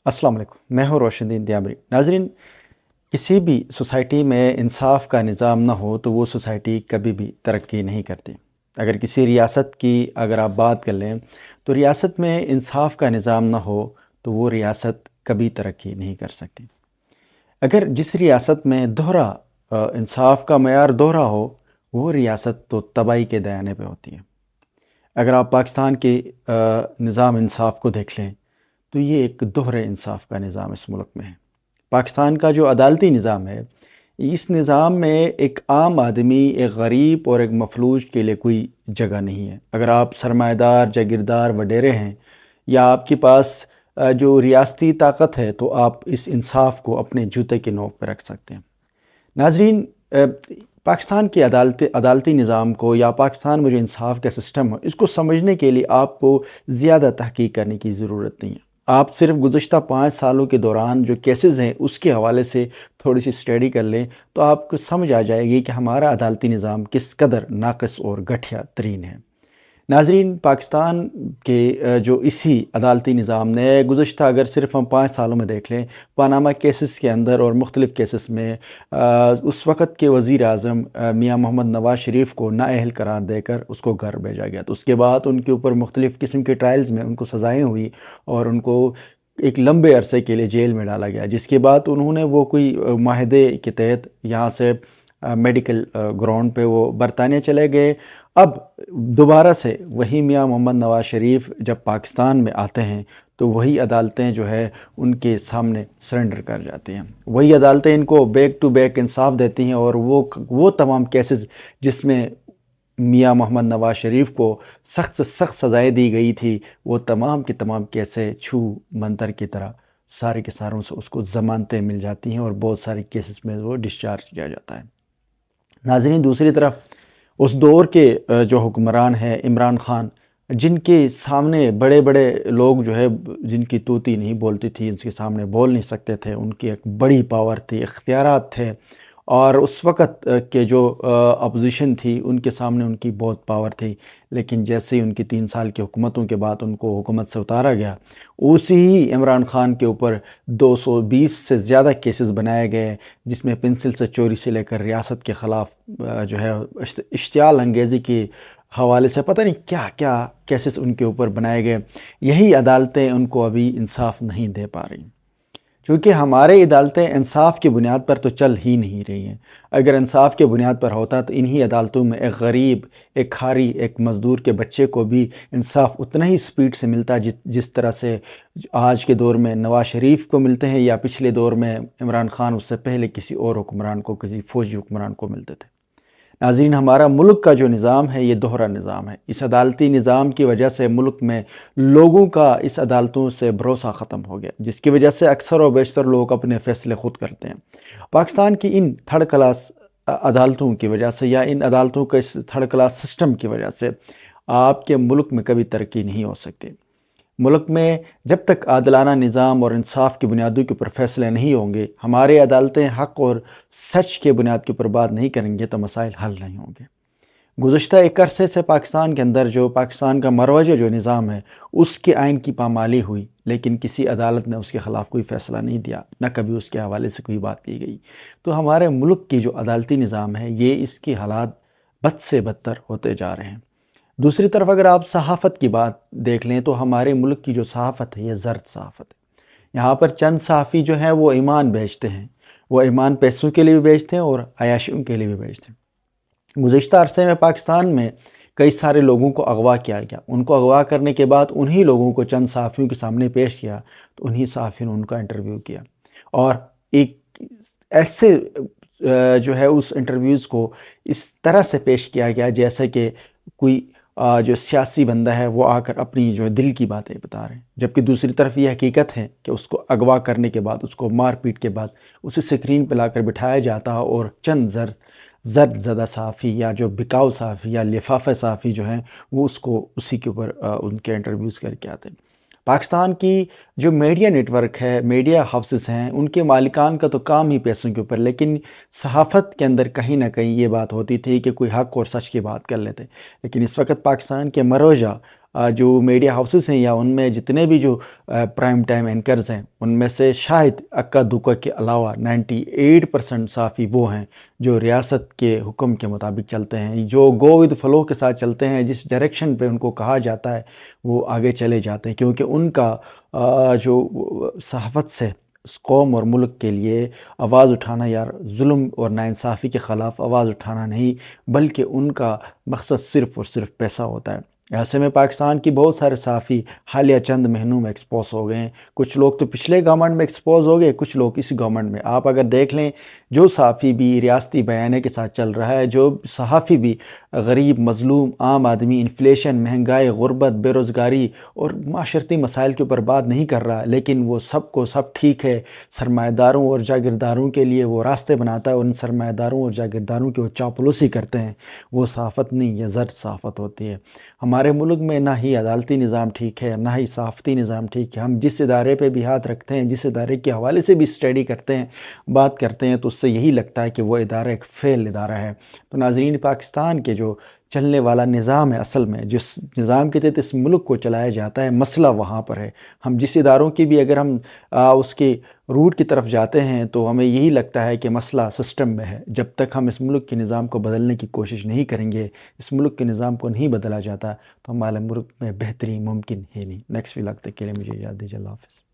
السلام علیکم، میں ہوں روشن الدین دیامری۔ ناظرین، کسی بھی سوسائٹی میں انصاف کا نظام نہ ہو تو وہ سوسائٹی کبھی بھی ترقی نہیں کرتی۔ اگر کسی ریاست کی آپ بات کر لیں تو ریاست میں انصاف کا نظام نہ ہو تو وہ ریاست کبھی ترقی نہیں کر سکتی۔ اگر جس ریاست میں انصاف کا معیار دوہرا ہو وہ ریاست تو تباہی کے دانے پہ ہوتی ہے۔ اگر آپ پاکستان کے نظام انصاف کو دیکھ لیں تو یہ ایک دوہرے انصاف کا نظام اس ملک میں ہے۔ پاکستان کا جو عدالتی نظام ہے، اس نظام میں ایک عام آدمی، ایک غریب اور ایک مفلوج کے لیے کوئی جگہ نہیں ہے۔ اگر آپ سرمایہ دار، جاگیردار، وڈیرے ہیں یا آپ کے پاس جو ریاستی طاقت ہے تو آپ اس انصاف کو اپنے جوتے کے نوک پہ رکھ سکتے ہیں۔ ناظرین، پاکستان کے عدالتی نظام کو یا پاکستان میں جو انصاف کا سسٹم ہے اس کو سمجھنے کے لیے آپ کو زیادہ تحقیق کرنے کی ضرورت نہیں ہے۔ آپ صرف گزشتہ 5 سالوں کے دوران جو کیسز ہیں اس کے حوالے سے تھوڑی سی اسٹڈی کر لیں تو آپ کو سمجھ آ جائے گی کہ ہمارا عدالتی نظام کس قدر ناقص اور گھٹیا ترین ہے۔ ناظرین، پاکستان کے جو اسی عدالتی نظام نے گزشتہ اگر صرف ہم 5 سالوں میں دیکھ لیں، پاناما کیسز کے اندر اور مختلف کیسز میں اس وقت کے وزیر اعظم میاں محمد نواز شریف کو نااہل قرار دے کر اس کو گھر بھیجا گیا۔ تو اس کے بعد ان کے اوپر مختلف قسم کے ٹرائلز میں ان کو سزائیں ہوئی اور ان کو ایک لمبے عرصے کے لیے جیل میں ڈالا گیا، جس کے بعد انہوں نے وہ کوئی معاہدے کے تحت یہاں سے میڈیکل گراؤنڈ پہ وہ برطانیہ چلے گئے۔ اب دوبارہ سے وہی میاں محمد نواز شریف جب پاکستان میں آتے ہیں تو وہی عدالتیں جو ہے ان کے سامنے سرنڈر کر جاتی ہیں۔ وہی عدالتیں ان کو بیک ٹو بیک انصاف دیتی ہیں اور وہ تمام کیسز جس میں میاں محمد نواز شریف کو سخت سے سخت سزائیں دی گئی تھی، وہ تمام کے تمام کیسے چھو منتر کی طرح سارے کے ساروں سے اس کو ضمانتیں مل جاتی ہیں اور بہت سارے کیسز میں وہ ڈسچارج کیا جاتا ہے۔ ناظرین، دوسری طرف اس دور کے جو حکمران ہیں عمران خان، جن کے سامنے بڑے بڑے لوگ جو ہے جن کی طوطی نہیں بولتی تھی، ان کے سامنے بول نہیں سکتے تھے، ان کی ایک بڑی پاور تھی، اختیارات تھے، اور اس وقت کے جو اپوزیشن تھی ان کے سامنے ان کی بہت پاور تھی، لیکن جیسے ہی ان کی 3 سال کی حکومتوں کے بعد ان کو حکومت سے اتارا گیا، اسی ہی عمران خان کے اوپر 220 سے زیادہ کیسز بنائے گئے، جس میں پنسل سے چوری سے لے کر ریاست کے خلاف جو ہے اشتعال انگیزی کے حوالے سے پتہ نہیں کیا کیا کیسز ان کے اوپر بنائے گئے۔ یہی عدالتیں ان کو ابھی انصاف نہیں دے پا رہی، چونکہ ہمارے عدالتیں انصاف کی بنیاد پر تو چل ہی نہیں رہی ہیں۔ اگر انصاف کے بنیاد پر ہوتا تو انہی عدالتوں میں ایک غریب، ایک کھاری، ایک مزدور کے بچے کو بھی انصاف اتنا ہی سپیڈ سے ملتا جس طرح سے آج کے دور میں نواز شریف کو ملتے ہیں یا پچھلے دور میں عمران خان اس سے پہلے کسی اور حکمران کو، کسی فوجی حکمران کو ملتے تھے۔ ناظرین، ہمارا ملک کا جو نظام ہے یہ دوہرا نظام ہے۔ اس عدالتی نظام کی وجہ سے ملک میں لوگوں کا اس عدالتوں سے بھروسہ ختم ہو گیا، جس کی وجہ سے اکثر و بیشتر لوگ اپنے فیصلے خود کرتے ہیں۔ پاکستان کی ان تھرڈ کلاس عدالتوں کی وجہ سے یا ان عدالتوں کے اس تھرڈ کلاس سسٹم کی وجہ سے آپ کے ملک میں کبھی ترقی نہیں ہو سکتی۔ ملک میں جب تک عادلانہ نظام اور انصاف کی بنیادوں کے اوپر فیصلے نہیں ہوں گے، ہمارے عدالتیں حق اور سچ کے بنیاد کے اوپر بات نہیں کریں گے تو مسائل حل نہیں ہوں گے۔ گزشتہ ایک عرصے سے پاکستان کے اندر جو پاکستان کا مروجہ جو نظام ہے اس کے آئین کی پامالی ہوئی، لیکن کسی عدالت نے اس کے خلاف کوئی فیصلہ نہیں دیا، نہ کبھی اس کے حوالے سے کوئی بات کی گئی۔ تو ہمارے ملک کی جو عدالتی نظام ہے یہ اس کی حالات بد سے بدتر ہوتے جا رہے ہیں۔ دوسری طرف اگر آپ صحافت کی بات دیکھ لیں تو ہمارے ملک کی جو صحافت ہے یہ زرد صحافت ہے۔ یہاں پر چند صحافی جو ہیں وہ ایمان بیچتے ہیں، وہ ایمان پیسوں کے لیے بھی بیچتے ہیں اور عیاشیوں کے لیے بھی بیچتے ہیں۔ گزشتہ عرصے میں پاکستان میں کئی سارے لوگوں کو اغوا کیا گیا، ان کو اغوا کرنے کے بعد انہی لوگوں کو چند صحافیوں کے سامنے پیش کیا تو انہی صحافیوں نے ان کا انٹرویو کیا اور ایک ایسے جو ہے اس انٹرویوز کو اس طرح سے پیش کیا گیا جیسے کہ کوئی جو سیاسی بندہ ہے وہ آ کر اپنی جو دل کی باتیں بتا رہے ہیں، جبکہ دوسری طرف یہ حقیقت ہے کہ اس کو اغوا کرنے کے بعد، اس کو مار پیٹ کے بعد اسے اسکرین پہ لا کر بٹھایا جاتا اور چند زرد زدہ صحافی یا جو بکاؤ صحافی یا لفافہ صحافی جو ہیں وہ اس کو اسی کے اوپر ان کے انٹرویوز کر کے آتے ہیں۔ پاکستان کی جو میڈیا نیٹ ورک ہے، میڈیا ہاؤسز ہیں، ان کے مالکان کا تو کام ہی پیسوں کے اوپر، لیکن صحافت کے اندر کہیں نہ کہیں یہ بات ہوتی تھی کہ کوئی حق اور سچ کی بات کر لیتے۔ لیکن اس وقت پاکستان کے مروجہ جو میڈیا ہاؤسز ہیں یا ان میں جتنے بھی جو پرائم ٹائم اینکرز ہیں ان میں سے شاید اکا دکا کے علاوہ 98% صحافی وہ ہیں جو ریاست کے حکم کے مطابق چلتے ہیں، جو گو ود فلو کے ساتھ چلتے ہیں، جس ڈائریکشن پہ ان کو کہا جاتا ہے وہ آگے چلے جاتے ہیں، کیونکہ ان کا جو صحافت سے اس قوم اور ملک کے لیے آواز اٹھانا یا ظلم اور ناانصافی کے خلاف آواز اٹھانا نہیں، بلکہ ان کا مقصد صرف اور صرف پیسہ ہوتا ہے۔ ایسے میں پاکستان کی بہت سارے صحافی حالیہ چند مہینوں میں ایکسپوز ہو گئے ہیں، کچھ لوگ تو پچھلے گورنمنٹ میں ایکسپوز ہو گئے، کچھ لوگ اس گورنمنٹ میں۔ آپ اگر دیکھ لیں جو صحافی بھی ریاستی بیانے کے ساتھ چل رہا ہے، جو صحافی بھی غریب، مظلوم، عام آدمی، انفلیشن، مہنگائی، غربت، بے روزگاری اور معاشرتی مسائل کے اوپر بات نہیں کر رہا، لیکن وہ سب کو سب ٹھیک ہے، سرمایہ داروں اور جاگیرداروں کے لیے وہ راستے بناتا ہے اور ان سرمایہ داروں اور جاگیرداروں کی وہ چاپلوسی کرتے ہیں، وہ صحافت نہیں، یہ زرد صحافت ہوتی ہے۔ ہمارے ملک میں نہ ہی عدالتی نظام ٹھیک ہے، نہ ہی صحافتی نظام ٹھیک ہے۔ ہم جس ادارے پہ بھی ہاتھ رکھتے ہیں، جس ادارے کے حوالے سے بھی اسٹڈی کرتے ہیں، بات کرتے ہیں، تو اس سے یہی لگتا ہے کہ وہ ادارہ ایک فیل ادارہ ہے۔ تو ناظرین، پاکستان کے جو چلنے والا نظام ہے، اصل میں جس نظام کے تحت اس ملک کو چلایا جاتا ہے، مسئلہ وہاں پر ہے۔ ہم جس اداروں کی بھی اگر ہم اس کے روٹ کی طرف جاتے ہیں تو ہمیں یہی لگتا ہے کہ مسئلہ سسٹم میں ہے۔ جب تک ہم اس ملک کے نظام کو بدلنے کی کوشش نہیں کریں گے، اس ملک کے نظام کو نہیں بدلا جاتا، تو ہمارے ملک میں بہتری ممکن ہے نہیں۔ نیکسٹ ولاگ تک کے لیے مجھے اجازت دیجیے، اللہ حافظ۔